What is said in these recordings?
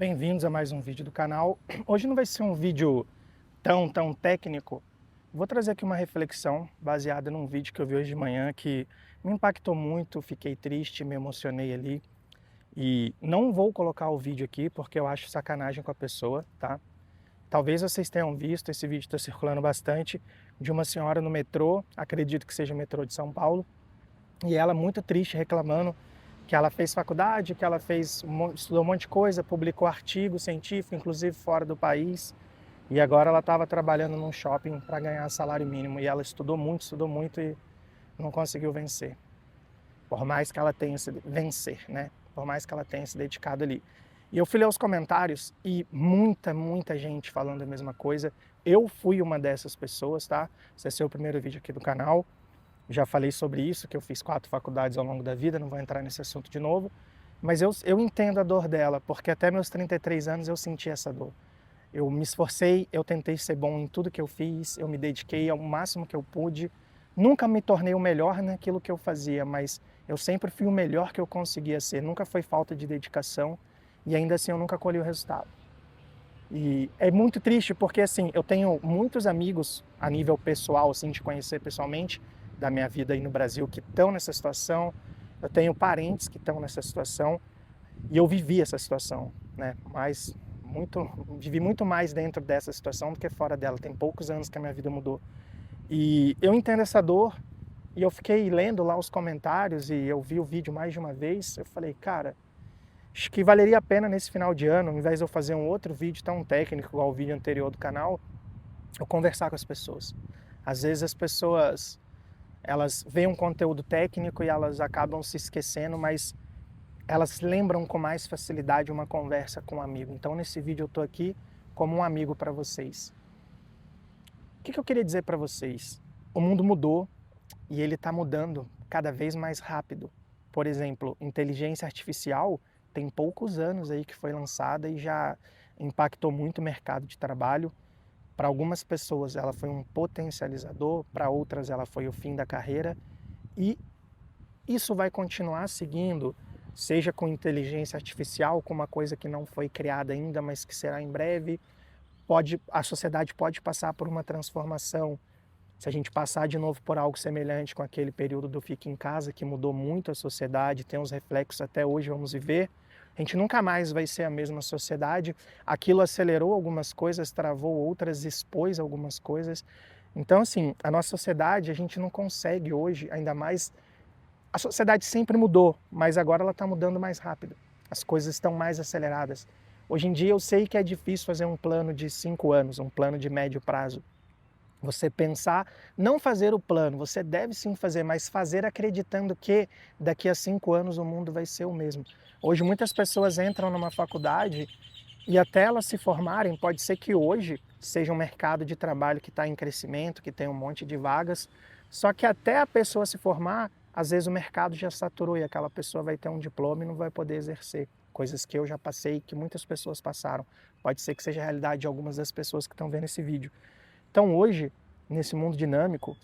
Bem-vindos a mais um vídeo do canal. Hoje não vai ser um vídeo tão técnico. Vou trazer aqui uma reflexão baseada num vídeo que eu vi hoje de manhã que me impactou muito, fiquei triste, me emocionei ali. E não vou colocar o vídeo aqui porque eu acho sacanagem com a pessoa, tá? Talvez vocês tenham visto, esse vídeo está circulando bastante, de uma senhora no metrô, acredito que seja o metrô de São Paulo, e ela muito triste reclamando que ela fez faculdade, que ela estudou um monte de coisa, publicou artigo científico, inclusive fora do país, e agora ela estava trabalhando num shopping para ganhar salário mínimo, e ela estudou muito e não conseguiu vencer. Por mais que ela tenha se vencer, né? Por mais que ela tenha se dedicado ali. E eu fui ler os comentários e muita gente falando a mesma coisa. Eu fui uma dessas pessoas, tá? Esse é o primeiro vídeo aqui do canal. Já falei sobre isso, que eu fiz 4 faculdades ao longo da vida, não vou entrar nesse assunto de novo, mas eu entendo a dor dela, porque até meus 33 anos eu senti essa dor. Eu me esforcei, eu tentei ser bom em tudo que eu fiz, eu me dediquei ao máximo que eu pude, nunca me tornei o melhor naquilo que eu fazia, mas eu sempre fui o melhor que eu conseguia ser, nunca foi falta de dedicação e ainda assim eu nunca colhi o resultado. E é muito triste porque, assim, eu tenho muitos amigos a nível pessoal, assim, de conhecer pessoalmente, da minha vida aí no Brasil, que estão nessa situação. Eu tenho parentes que estão nessa situação e eu vivi essa situação, né? Mas vivi muito mais dentro dessa situação do que fora dela. Tem poucos anos que a minha vida mudou. E eu entendo essa dor e eu fiquei lendo lá os comentários e eu vi o vídeo mais de uma vez. Eu falei, cara, acho que valeria a pena nesse final de ano, ao invés de eu fazer um outro vídeo tão técnico igual o vídeo anterior do canal, eu conversar com as pessoas. Às vezes as pessoas, elas veem um conteúdo técnico e elas acabam se esquecendo, mas elas lembram com mais facilidade uma conversa com um amigo. Então nesse vídeo eu estou aqui como um amigo para vocês. O que eu queria dizer para vocês? O mundo mudou e ele está mudando cada vez mais rápido. Por exemplo, inteligência artificial tem poucos anos aí que foi lançada e já impactou muito o mercado de trabalho. Para algumas pessoas ela foi um potencializador, para outras ela foi o fim da carreira e isso vai continuar seguindo, seja com inteligência artificial, com uma coisa que não foi criada ainda, mas que será em breve. A sociedade pode passar por uma transformação se a gente passar de novo por algo semelhante com aquele período do Fique em Casa, que mudou muito a sociedade, tem uns reflexos até hoje, vamos viver, a gente nunca mais vai ser a mesma sociedade. Aquilo acelerou algumas coisas, travou outras, expôs algumas coisas. Então, assim, a nossa sociedade, a gente não consegue hoje, ainda mais... A sociedade sempre mudou, mas agora ela está mudando mais rápido. As coisas estão mais aceleradas. Hoje em dia eu sei que é difícil fazer um plano de 5 anos, um plano de médio prazo. Você pensar, não fazer o plano, você deve sim fazer, mas fazer acreditando que daqui a 5 anos o mundo vai ser o mesmo. Hoje muitas pessoas entram numa faculdade e até elas se formarem, pode ser que hoje seja um mercado de trabalho que está em crescimento, que tem um monte de vagas, só que até a pessoa se formar, às vezes o mercado já saturou e aquela pessoa vai ter um diploma e não vai poder exercer. Coisas que eu já passei, que muitas pessoas passaram. Pode ser que seja a realidade de algumas das pessoas que estão vendo esse vídeo. Então hoje, nesse mundo dinâmico,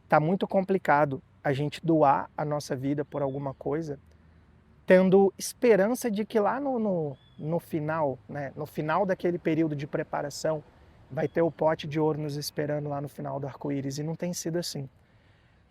está muito complicado a gente doar a nossa vida por alguma coisa, tendo esperança de que lá no final, né, no final daquele período de preparação, vai ter o pote de ouro nos esperando lá no final do arco-íris, e não tem sido assim.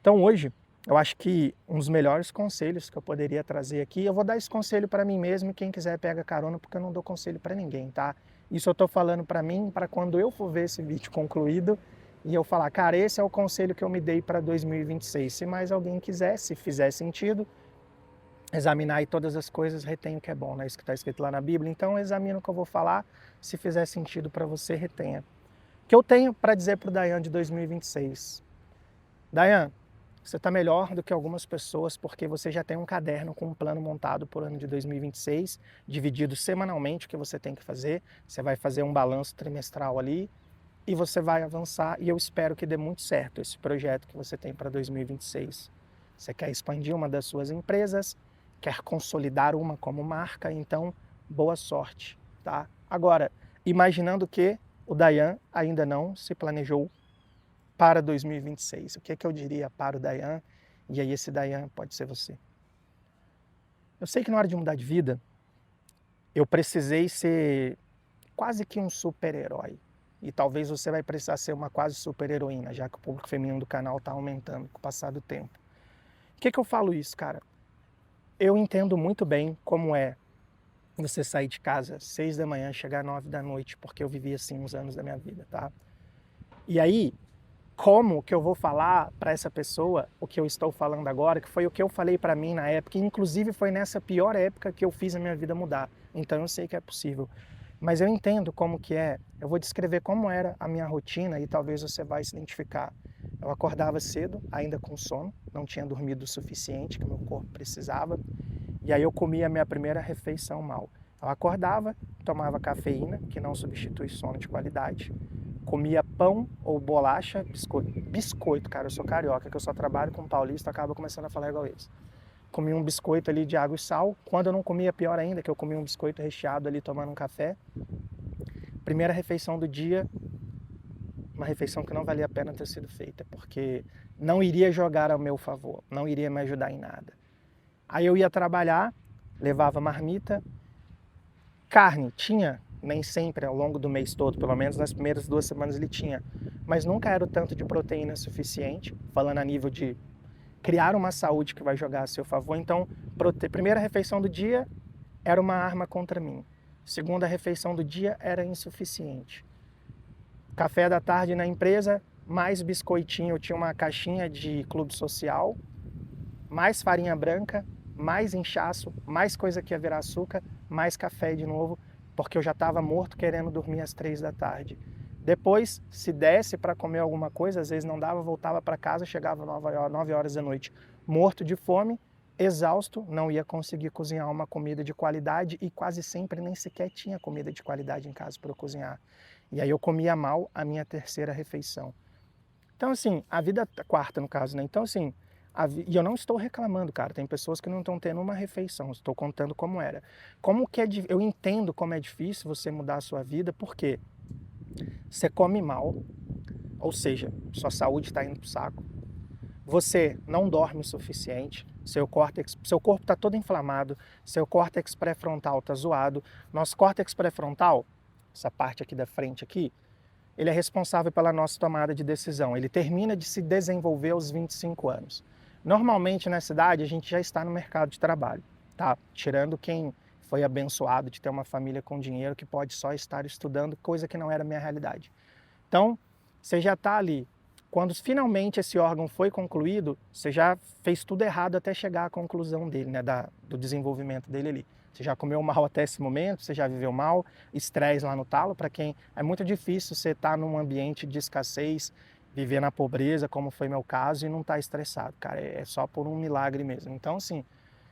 Então hoje, eu acho que um dos melhores conselhos que eu poderia trazer aqui, eu vou dar esse conselho para mim mesmo e quem quiser pega carona, porque eu não dou conselho para ninguém, tá? Isso eu estou falando para mim, para quando eu for ver esse vídeo concluído e eu falar, cara, esse é o conselho que eu me dei para 2026. Se mais alguém quiser, se fizer sentido, examinar aí todas as coisas, retém o que é bom, né? Isso que está escrito lá na Bíblia. Então examina o que eu vou falar, se fizer sentido para você, retenha. O que eu tenho para dizer para o Dayan de 2026? Dayan, você está melhor do que algumas pessoas porque você já tem um caderno com um plano montado por ano de 2026, dividido semanalmente o que você tem que fazer. Você vai fazer um balanço trimestral ali e você vai avançar e eu espero que dê muito certo esse projeto que você tem para 2026. Você quer expandir uma das suas empresas, quer consolidar uma como marca, então boa sorte, tá? Agora, imaginando que o Dayan ainda não se planejou para 2026. O que é que eu diria para o Dayan? E aí esse Dayan pode ser você. Eu sei que na hora de mudar de vida, eu precisei ser quase que um super-herói. E talvez você vai precisar ser uma quase super-heroína, já que o público feminino do canal está aumentando com o passar do tempo. Por que eu falo isso, cara? Eu entendo muito bem como é você sair de casa às 6 da manhã, chegar às 9 da noite, porque eu vivi assim uns anos da minha vida, tá? E aí, como que eu vou falar para essa pessoa o que eu estou falando agora, que foi o que eu falei para mim na época, e inclusive foi nessa pior época que eu fiz a minha vida mudar. Então eu sei que é possível. Mas eu entendo como que é. Eu vou descrever como era a minha rotina e talvez você vai se identificar. Eu acordava cedo, ainda com sono, não tinha dormido o suficiente que o meu corpo precisava. E aí eu comia a minha primeira refeição mal. Eu acordava, tomava cafeína, que não substitui sono de qualidade. Comia pão ou bolacha, biscoito. Biscoito, cara, eu sou carioca, que eu só trabalho com paulista, acaba começando a falar igual eles. Comia um biscoito ali de água e sal. Quando eu não comia, pior ainda, que eu comia um biscoito recheado ali tomando um café. Primeira refeição do dia, uma refeição que não valia a pena ter sido feita, porque não iria jogar ao meu favor, não iria me ajudar em nada. Aí eu ia trabalhar, levava marmita, carne tinha, nem sempre ao longo do mês todo, pelo menos nas primeiras 2 semanas ele tinha, mas nunca era o tanto de proteína suficiente, falando a nível de criar uma saúde que vai jogar a seu favor. Então, primeira refeição do dia era uma arma contra mim. Segunda refeição do dia era insuficiente. Café da tarde na empresa, mais biscoitinho. Eu tinha uma caixinha de clube social, mais farinha branca, mais inchaço, mais coisa que ia virar açúcar, mais café de novo, porque eu já estava morto querendo dormir às 3 da tarde. Depois, se desse para comer alguma coisa, às vezes não dava, voltava para casa, chegava 9 horas da noite, morto de fome, exausto, não ia conseguir cozinhar uma comida de qualidade e quase sempre nem sequer tinha comida de qualidade em casa para eu cozinhar. E aí eu comia mal a minha terceira refeição. Então assim, a vida quarta no caso, né? Então assim, e eu não estou reclamando, cara, tem pessoas que não estão tendo uma refeição, estou contando como era. Como que eu entendo como é difícil você mudar a sua vida, porque você come mal, ou seja, sua saúde está indo para o saco. Você não dorme o suficiente, seu corpo está todo inflamado, seu córtex pré-frontal está zoado. Nosso córtex pré-frontal, essa parte aqui da frente aqui, ele é responsável pela nossa tomada de decisão. Ele termina de se desenvolver aos 25 anos. Normalmente nessa idade a gente já está no mercado de trabalho, tá? Tirando quem foi abençoado de ter uma família com dinheiro que pode só estar estudando, coisa que não era a minha realidade. Então, você já está ali. Quando finalmente esse órgão foi concluído, você já fez tudo errado até chegar à conclusão dele, né, do desenvolvimento dele ali. Você já comeu mal até esse momento, você já viveu mal, estresse lá no talo, para quem é muito difícil você estar num ambiente de escassez, viver na pobreza, como foi meu caso, e não estar estressado, cara, é só por um milagre mesmo. Então, assim,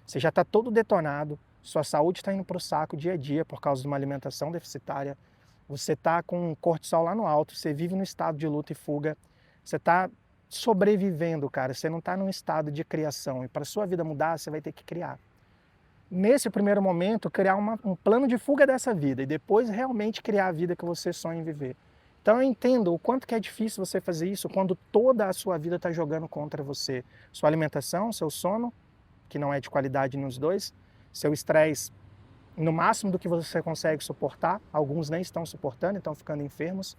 você já está todo detonado, sua saúde está indo para o saco dia a dia por causa de uma alimentação deficitária, você está com cortisol lá no alto, você vive no estado de luta e fuga, você está sobrevivendo, cara, você não está num estado de criação, e para sua vida mudar, você vai ter que criar. Nesse primeiro momento, criar um plano de fuga dessa vida, e depois realmente criar a vida que você sonha em viver. Então eu entendo o quanto que é difícil você fazer isso quando toda a sua vida está jogando contra você. Sua alimentação, seu sono, que não é de qualidade nos dois, seu estresse no máximo do que você consegue suportar, alguns nem estão suportando, estão ficando enfermos.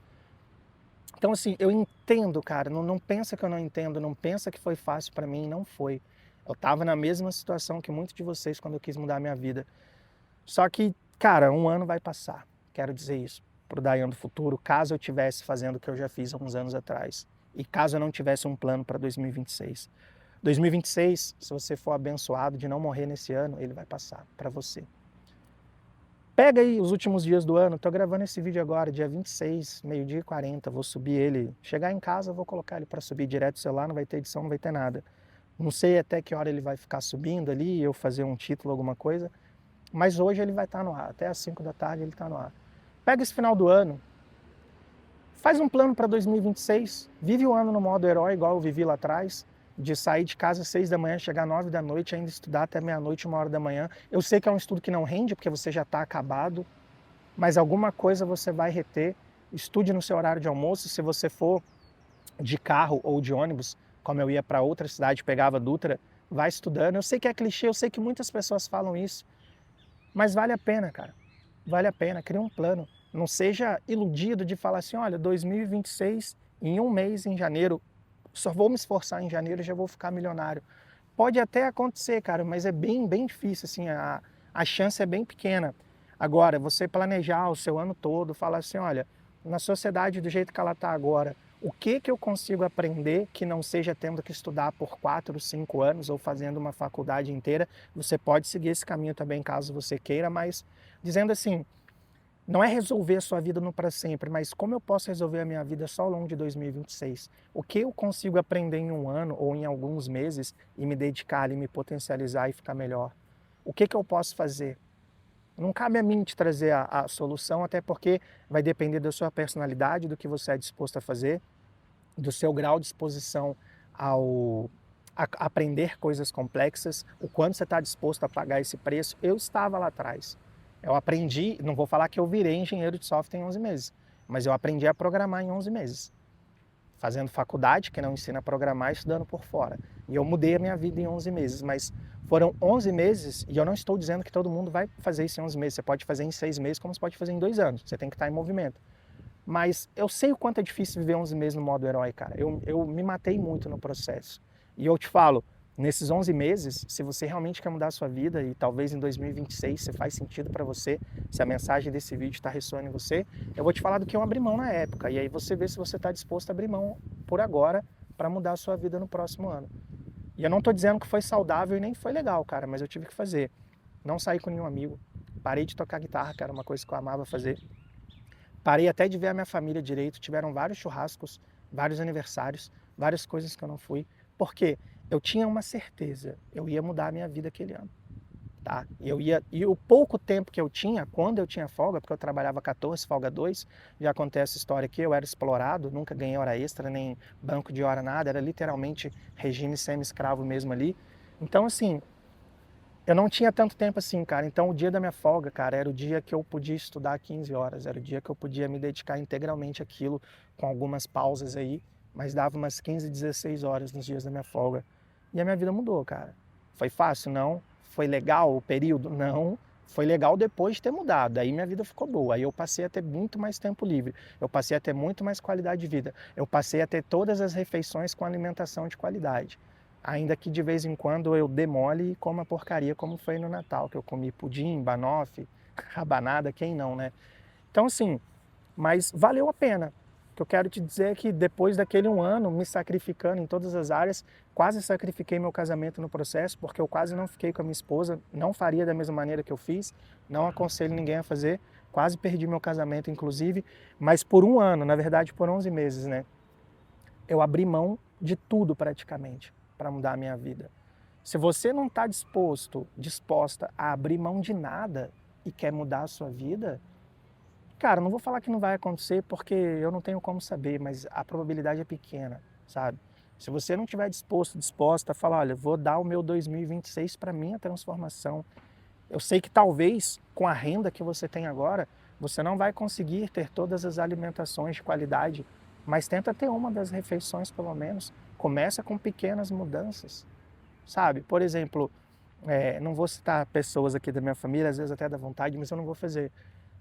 Então assim, eu entendo, cara, não pensa que eu não entendo, não pensa que foi fácil para mim, não foi. Eu estava na mesma situação que muitos de vocês quando eu quis mudar a minha vida. Só que, cara, 1 ano vai passar, quero dizer isso, pro Dayan do futuro, caso eu estivesse fazendo o que eu já fiz há uns anos atrás. E caso eu não tivesse um plano para 2026. 2026, se você for abençoado de não morrer nesse ano, ele vai passar para você. Pega aí os últimos dias do ano, tô gravando esse vídeo agora, dia 26, meio-dia e 40, vou subir ele. Chegar em casa, vou colocar ele para subir direto do celular, não vai ter edição, não vai ter nada. Não sei até que hora ele vai ficar subindo ali, eu fazer um título, alguma coisa, mas hoje ele vai estar no ar, até às 5 da tarde ele está no ar. Pega esse final do ano, faz um plano para 2026, vive o ano no modo herói, igual eu vivi lá atrás, de sair de casa às 6 da manhã, chegar às 9 da noite, ainda estudar até meia-noite, 1 hora da manhã. Eu sei que é um estudo que não rende, porque você já está acabado, mas alguma coisa você vai reter. Estude no seu horário de almoço, se você for de carro ou de ônibus, como eu ia para outra cidade, pegava a Dutra, vai estudando. Eu sei que é clichê, eu sei que muitas pessoas falam isso, mas vale a pena, cara. vale a pena, cria um plano. Não seja iludido de falar assim, olha, 2026, em um mês, em janeiro, só vou me esforçar em janeiro e já vou ficar milionário. Pode até acontecer, cara, mas é bem, bem difícil, assim, a chance é bem pequena. Agora, você planejar o seu ano todo, falar assim, olha, na sociedade do jeito que ela está agora, o que que eu consigo aprender que não seja tendo que estudar por 4, 5 anos ou fazendo uma faculdade inteira? Você pode seguir esse caminho também, caso você queira, mas dizendo assim, não é resolver a sua vida no para sempre, mas como eu posso resolver a minha vida só ao longo de 2026? O que eu consigo aprender em um ano ou em alguns meses e me dedicar e me potencializar e ficar melhor? O que que eu posso fazer? Não cabe a mim te trazer a solução, até porque vai depender da sua personalidade, do que você é disposto a fazer, do seu grau de exposição ao aprender coisas complexas, o quanto você está disposto a pagar esse preço. Eu estava lá atrás. Eu aprendi, não vou falar que eu virei engenheiro de software em 11 meses, mas eu aprendi a programar em 11 meses. Fazendo faculdade, que não ensina a programar, estudando por fora. E eu mudei a minha vida em 11 meses, mas foram 11 meses, e eu não estou dizendo que todo mundo vai fazer isso em 11 meses. Você pode fazer em 6 meses, como você pode fazer em 2 anos. Você tem que estar em movimento. Mas eu sei o quanto é difícil viver 11 meses no modo herói, cara. Eu me matei muito no processo. E eu te falo, nesses 11 meses, se você realmente quer mudar a sua vida e talvez em 2026 se faz sentido para você, se a mensagem desse vídeo está ressoando em você, eu vou te falar do que eu abri mão na época. E aí você vê se você está disposto a abrir mão por agora para mudar a sua vida no próximo ano. E eu não estou dizendo que foi saudável e nem foi legal, cara, mas eu tive que fazer. Não saí com nenhum amigo, parei de tocar guitarra, que era uma coisa que eu amava fazer. Parei até de ver a minha família direito, tiveram vários churrascos, vários aniversários, várias coisas que eu não fui, porque eu tinha uma certeza, eu ia mudar a minha vida aquele ano, tá? E o pouco tempo que eu tinha, quando eu tinha folga, porque eu trabalhava 14, folga 2, já acontece a história aqui, eu era explorado, nunca ganhei hora extra, nem banco de hora, nada, era literalmente regime semi-escravo mesmo ali. Então, assim, eu não tinha tanto tempo assim, cara. Então, o dia da minha folga, cara, era o dia que eu podia estudar 15 horas. Era o dia que eu podia me dedicar integralmente àquilo, com algumas pausas aí. Mas dava umas 15, 16 horas nos dias da minha folga. E a minha vida mudou, cara. Foi fácil? Não. Foi legal o período? Não. Foi legal depois de ter mudado. Aí minha vida ficou boa. Aí eu passei a ter muito mais tempo livre. Eu passei a ter muito mais qualidade de vida. Eu passei a ter todas as refeições com alimentação de qualidade. Ainda que de vez em quando eu demole e coma porcaria, como foi no Natal, que eu comi pudim, banoffee, rabanada, quem não, né? Então, assim, mas valeu a pena. O que eu quero te dizer é que depois daquele um ano, me sacrificando em todas as áreas, quase sacrifiquei meu casamento no processo, porque eu quase não fiquei com a minha esposa, não faria da mesma maneira que eu fiz, não aconselho ninguém a fazer, quase perdi meu casamento, inclusive, mas por um ano, na verdade por 11 meses, né? Eu abri mão de tudo praticamente para mudar a minha vida. Se você não está disposta a abrir mão de nada e quer mudar a sua vida, cara, não vou falar que não vai acontecer porque eu não tenho como saber, mas a probabilidade é pequena, sabe? Se você não estiver disposta a falar, olha, vou dar o meu 2026 para minha transformação. Eu sei que talvez com a renda que você tem agora, você não vai conseguir ter todas as alimentações de qualidade, mas tenta ter uma das refeições pelo menos. Começa com pequenas mudanças, sabe? Por exemplo, não vou citar pessoas aqui da minha família, às vezes até dá vontade, mas eu não vou fazer.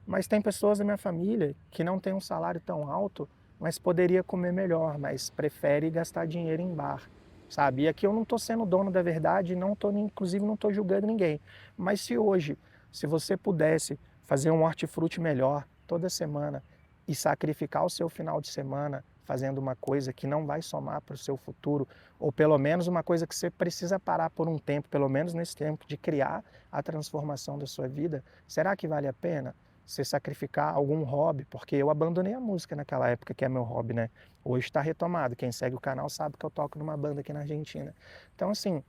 Mas tem pessoas da minha família que não têm um salário tão alto, mas poderia comer melhor, mas prefere gastar dinheiro em bar, sabe? E aqui eu não estou sendo dono da verdade, não tô, inclusive não estou julgando ninguém. Mas se hoje, se você pudesse fazer um hortifruti melhor toda semana e sacrificar o seu final de semana fazendo uma coisa que não vai somar para o seu futuro, ou pelo menos uma coisa que você precisa parar por um tempo, pelo menos nesse tempo de criar a transformação da sua vida, será que vale a pena? Você sacrificar algum hobby, porque eu abandonei a música naquela época, que é meu hobby, né? Hoje está retomado. Quem segue o canal sabe que eu toco numa banda aqui na Argentina. Então, assim,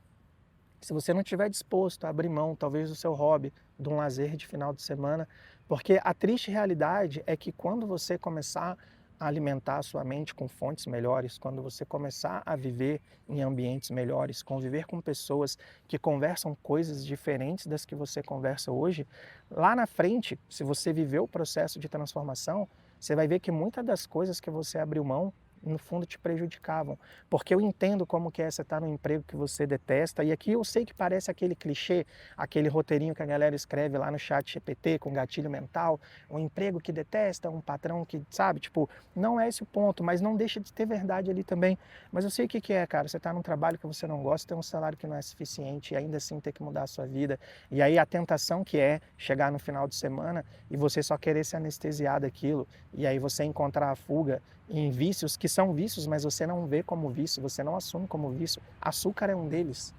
se você não estiver disposto a abrir mão, talvez, do seu hobby, de um lazer de final de semana, porque a triste realidade é que quando você começar a alimentar a sua mente com fontes melhores, quando você começar a viver em ambientes melhores, conviver com pessoas que conversam coisas diferentes das que você conversa hoje, lá na frente, se você viver o processo de transformação, você vai ver que muitas das coisas que você abriu mão no fundo te prejudicavam. Porque eu entendo como que é você estar num emprego que você detesta, e aqui eu sei que parece aquele clichê, aquele roteirinho que a galera escreve lá no chat GPT com gatilho mental, um emprego que detesta, um patrão que, sabe, tipo, não é esse o ponto, mas não deixa de ter verdade ali também. Mas eu sei o que que é, cara, você está num trabalho que você não gosta, tem um salário que não é suficiente, e ainda assim ter que mudar a sua vida, e aí a tentação que é chegar no final de semana e você só querer se anestesiar daquilo, e aí você encontrar a fuga em vícios que são vícios, mas você não vê como vício, você não assume como vício. Açúcar é um deles,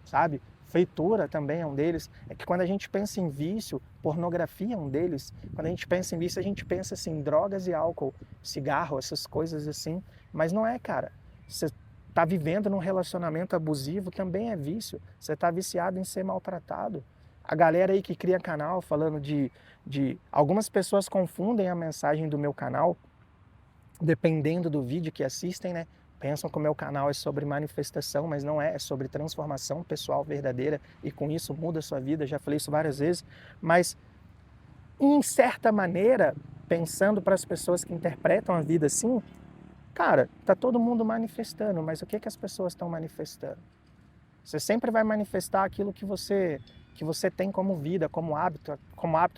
sabe? Fritura também é um deles. É que quando a gente pensa em vício, pornografia é um deles. Quando a gente pensa em vício, a gente pensa assim, drogas e álcool, cigarro, essas coisas assim. Mas não é, cara. Você está vivendo num relacionamento abusivo, também é vício. Você está viciado em ser maltratado. A galera aí que cria canal falando de... Algumas pessoas confundem a mensagem do meu canal, dependendo do vídeo que assistem, né? Pensam que o meu canal é sobre manifestação, mas não é, é sobre transformação pessoal verdadeira, e com isso muda a sua vida, já falei isso várias vezes, mas em certa maneira, pensando para as pessoas que interpretam a vida assim, cara, tá todo mundo manifestando, mas o que que as pessoas estão manifestando? Você sempre vai manifestar aquilo que você tem como vida, como hábito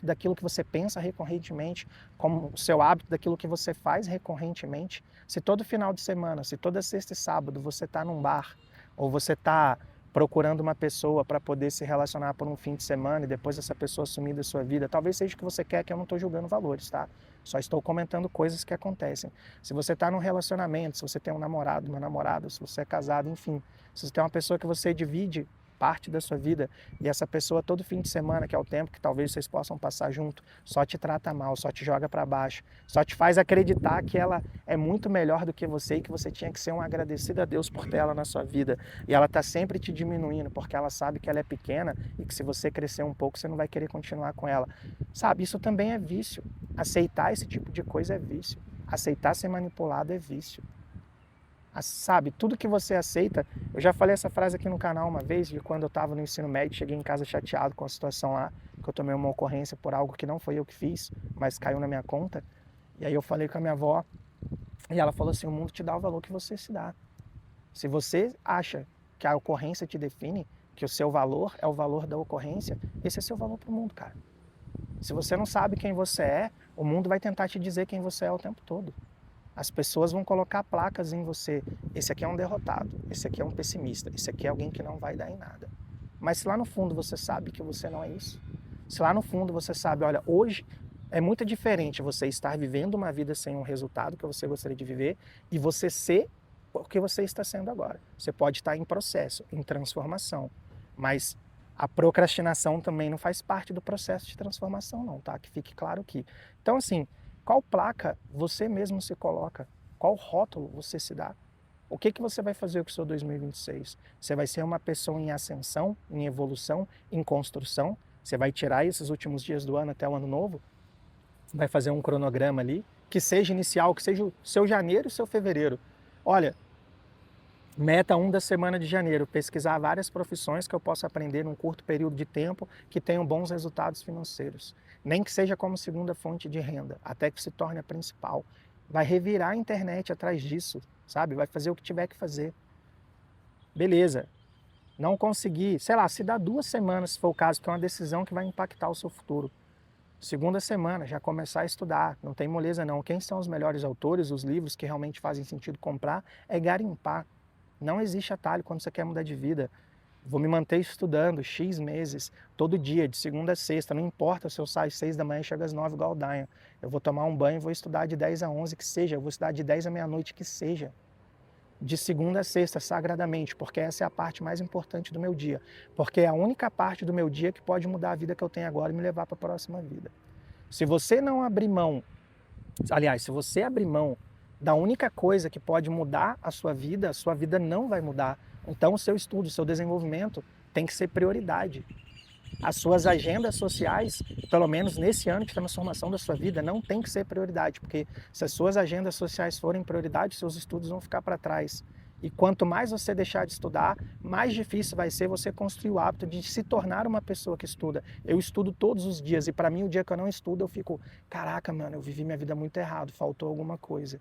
daquilo que você pensa recorrentemente, como o seu hábito daquilo que você faz recorrentemente. Se todo final de semana, se toda sexta e sábado você está num bar, ou você está procurando uma pessoa para poder se relacionar por um fim de semana e depois essa pessoa sumir da sua vida, talvez seja o que você quer, que eu não estou julgando valores, tá? Só estou comentando coisas que acontecem. Se você está num relacionamento, se você tem um namorado, uma namorada, se você é casado, enfim, se você tem uma pessoa que você divide parte da sua vida e essa pessoa todo fim de semana, que é o tempo que talvez vocês possam passar junto, só te trata mal, só te joga para baixo, só te faz acreditar que ela é muito melhor do que você e que você tinha que ser um agradecido a Deus por ter ela na sua vida, e ela está sempre te diminuindo porque ela sabe que ela é pequena e que se você crescer um pouco você não vai querer continuar com ela, sabe? Isso também é vício. Aceitar esse tipo de coisa é vício. Aceitar ser manipulado é vício. Sabe, tudo que você aceita, eu já falei essa frase aqui no canal uma vez, de quando eu estava no ensino médio, cheguei em casa chateado com a situação lá, que eu tomei uma ocorrência por algo que não foi eu que fiz, mas caiu na minha conta, e aí eu falei com a minha avó, e ela falou assim, o mundo te dá o valor que você se dá. Se você acha que a ocorrência te define, que o seu valor é o valor da ocorrência, esse é seu valor pro mundo, cara. Se você não sabe quem você é, o mundo vai tentar te dizer quem você é o tempo todo. As pessoas vão colocar placas em você. Esse aqui é um derrotado, esse aqui é um pessimista, esse aqui é alguém que não vai dar em nada. Mas se lá no fundo você sabe que você não é isso, se lá no fundo você sabe, olha, hoje é muito diferente você estar vivendo uma vida sem um resultado que você gostaria de viver e você ser o que você está sendo agora. Você pode estar em processo, em transformação, mas a procrastinação também não faz parte do processo de transformação não, tá? Que fique claro aqui. Então assim, qual placa você mesmo se coloca? Qual rótulo você se dá? O que você vai fazer com o seu 2026? Você vai ser uma pessoa em ascensão, em evolução, em construção? Você vai tirar esses últimos dias do ano até o ano novo? Vai fazer um cronograma ali, que seja inicial, que seja o seu janeiro e o seu fevereiro. Olha, meta 1 da semana de janeiro, pesquisar várias profissões que eu possa aprender num curto período de tempo que tenham bons resultados financeiros. Nem que seja como segunda fonte de renda, até que se torne a principal. Vai revirar a internet atrás disso, sabe? Vai fazer o que tiver que fazer. Beleza. Não conseguir, sei lá, se dá 2 semanas, se for o caso, que é uma decisão que vai impactar o seu futuro. Segunda semana, já começar a estudar, não tem moleza não. Quem são os melhores autores, os livros que realmente fazem sentido comprar, é garimpar. Não existe atalho quando você quer mudar de vida. Vou me manter estudando X meses, todo dia, de segunda a sexta, não importa se eu saio às 6 da manhã e chego às 9 igual o Dayan. Eu vou tomar um banho e vou estudar de 10 a 11 que seja, eu vou estudar de 10 à meia-noite que seja. De segunda a sexta, sagradamente, porque essa é a parte mais importante do meu dia. Porque é a única parte do meu dia que pode mudar a vida que eu tenho agora e me levar para a próxima vida. Se você não abrir mão, aliás, se você abrir mão da única coisa que pode mudar a sua vida não vai mudar. Então o seu estudo, o seu desenvolvimento tem que ser prioridade. As suas agendas sociais, pelo menos nesse ano de transformação da sua vida, não tem que ser prioridade, porque se as suas agendas sociais forem prioridade, seus estudos vão ficar para trás. E quanto mais você deixar de estudar, mais difícil vai ser você construir o hábito de se tornar uma pessoa que estuda. Eu estudo todos os dias e para mim o dia que eu não estudo eu fico, caraca, mano, eu vivi minha vida muito errado, faltou alguma coisa.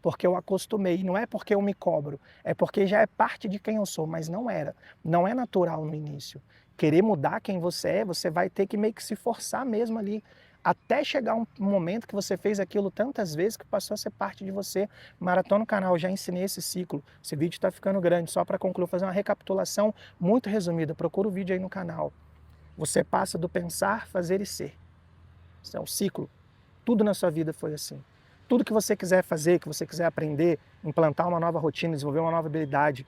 porque eu acostumei, não é porque eu me cobro, é porque já é parte de quem eu sou, mas não era. Não é natural no início. Querer mudar quem você vai ter que meio que se forçar mesmo ali, até chegar um momento que você fez aquilo tantas vezes que passou a ser parte de você. Maratona no canal, eu já ensinei esse ciclo. Esse vídeo está ficando grande, só para concluir, fazer uma recapitulação muito resumida. Procura o vídeo aí no canal. Você passa do pensar, fazer e ser. Isso é um ciclo. Tudo na sua vida foi assim. Tudo que você quiser fazer, que você quiser aprender, implantar uma nova rotina, desenvolver uma nova habilidade,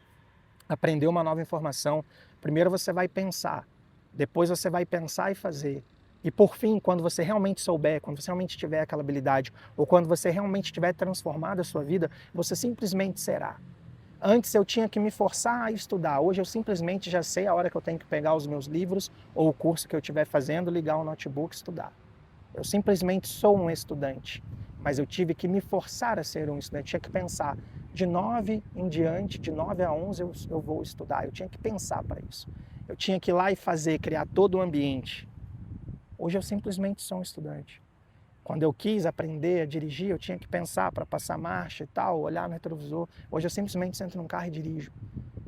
aprender uma nova informação, primeiro você vai pensar, depois você vai pensar e fazer. E por fim, quando você realmente souber, quando você realmente tiver aquela habilidade, ou quando você realmente tiver transformado a sua vida, você simplesmente será. Antes eu tinha que me forçar a estudar, hoje eu simplesmente já sei a hora que eu tenho que pegar os meus livros ou o curso que eu estiver fazendo, ligar o notebook e estudar. Eu simplesmente sou um estudante, mas eu tive que me forçar a ser um estudante. Eu tinha que pensar, de 9 em diante, de 9 a 11 eu vou estudar. Eu tinha que pensar para isso. Eu tinha que ir lá e fazer, criar todo o ambiente. Hoje eu simplesmente sou um estudante. Quando eu quis aprender a dirigir, eu tinha que pensar para passar marcha e tal, olhar no retrovisor. Hoje eu simplesmente sento num carro e dirijo.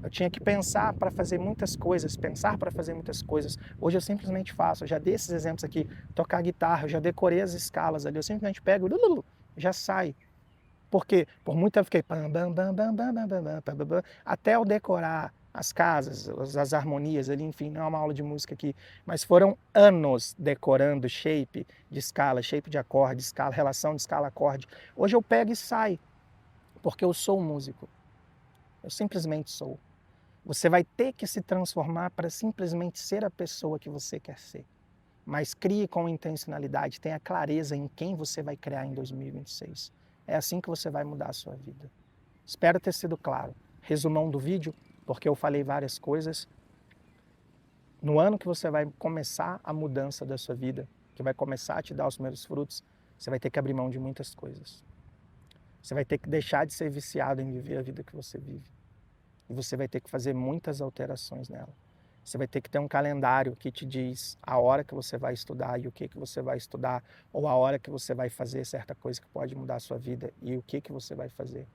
Eu tinha que pensar para fazer muitas coisas, pensar para fazer muitas coisas. Hoje eu simplesmente faço. Eu já dei esses exemplos aqui, tocar guitarra, eu já decorei as escalas ali. Eu simplesmente pego, já sai. Por quê? Por muito tempo eu fiquei até eu decorar as casas, as harmonias ali, enfim, não é uma aula de música aqui, mas foram anos decorando shape de escala, shape de acorde, escala, relação de escala-acorde. Hoje eu pego e sai, porque eu sou um músico. Eu simplesmente sou. Você vai ter que se transformar para simplesmente ser a pessoa que você quer ser. Mas crie com intencionalidade, tenha clareza em quem você vai criar em 2026. É assim que você vai mudar a sua vida. Espero ter sido claro. Resumão do vídeo, porque eu falei várias coisas. No ano que você vai começar a mudança da sua vida, que vai começar a te dar os primeiros frutos, você vai ter que abrir mão de muitas coisas. Você vai ter que deixar de ser viciado em viver a vida que você vive. E você vai ter que fazer muitas alterações nela. Você vai ter que ter um calendário que te diz a hora que você vai estudar e o que você vai estudar, ou a hora que você vai fazer certa coisa que pode mudar a sua vida e o que você vai fazer.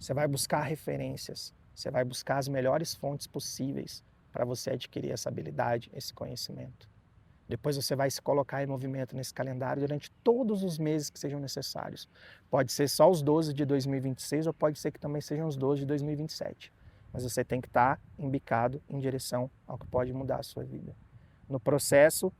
Você vai buscar referências, você vai buscar as melhores fontes possíveis para você adquirir essa habilidade, esse conhecimento. Depois você vai se colocar em movimento nesse calendário durante todos os meses que sejam necessários. Pode ser só os 12 de 2026 ou pode ser que também sejam os 12 de 2027. Mas você tem que estar embicado em direção ao que pode mudar a sua vida. No processo,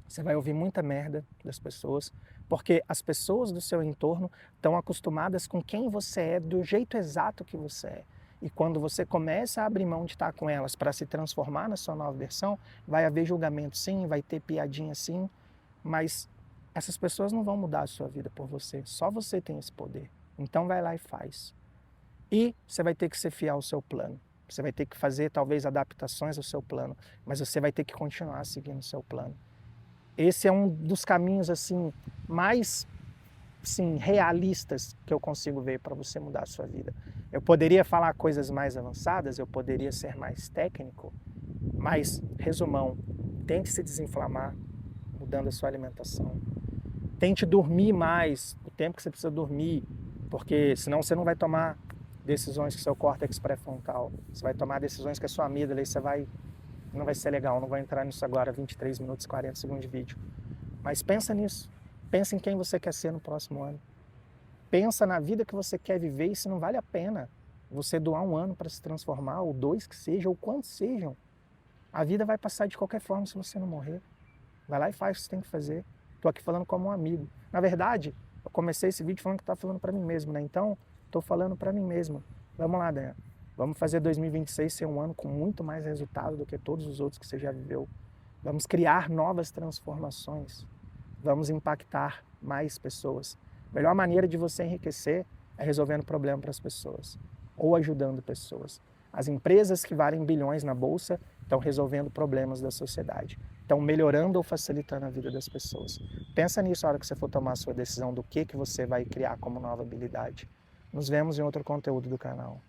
você vai ouvir muita merda das pessoas, porque as pessoas do seu entorno estão acostumadas com quem você é, do jeito exato que você é. E quando você começa a abrir mão de estar com elas para se transformar na sua nova versão, vai haver julgamento sim, vai ter piadinha sim, mas essas pessoas não vão mudar a sua vida por você, só você tem esse poder. Então vai lá e faz. E você vai ter que ser fiel ao seu plano. Você vai ter que fazer talvez adaptações ao seu plano, mas você vai ter que continuar seguindo o seu plano. Esse é um dos caminhos assim mais realistas que eu consigo ver para você mudar a sua vida. Eu poderia falar coisas mais avançadas, eu poderia ser mais técnico, mas, resumão, tente se desinflamar mudando a sua alimentação. Tente dormir mais, o tempo que você precisa dormir, porque senão você não vai tomar decisões com seu córtex pré-frontal. Você vai tomar decisões com a sua amígdala e você não vai ser legal, não vou entrar nisso agora, 23 minutos e 40 segundos de vídeo. Mas pensa nisso. Pensa em quem você quer ser no próximo ano. Pensa na vida que você quer viver e se não vale a pena você doar um ano para se transformar, ou 2 que seja, ou quantos sejam. A vida vai passar de qualquer forma se você não morrer. Vai lá e faz o que você tem que fazer. Estou aqui falando como um amigo. Na verdade, eu comecei esse vídeo falando que estava falando para mim mesmo, né? Então, estou falando para mim mesmo. Vamos lá, Daniel. Vamos fazer 2026 ser um ano com muito mais resultado do que todos os outros que você já viveu. Vamos criar novas transformações. Vamos impactar mais pessoas. A melhor maneira de você enriquecer é resolvendo problema para as pessoas ou ajudando pessoas. As empresas que valem bilhões na bolsa estão resolvendo problemas da sociedade, estão melhorando ou facilitando a vida das pessoas. Pensa nisso na hora que você for tomar a sua decisão do que você vai criar como nova habilidade. Nos vemos em outro conteúdo do canal.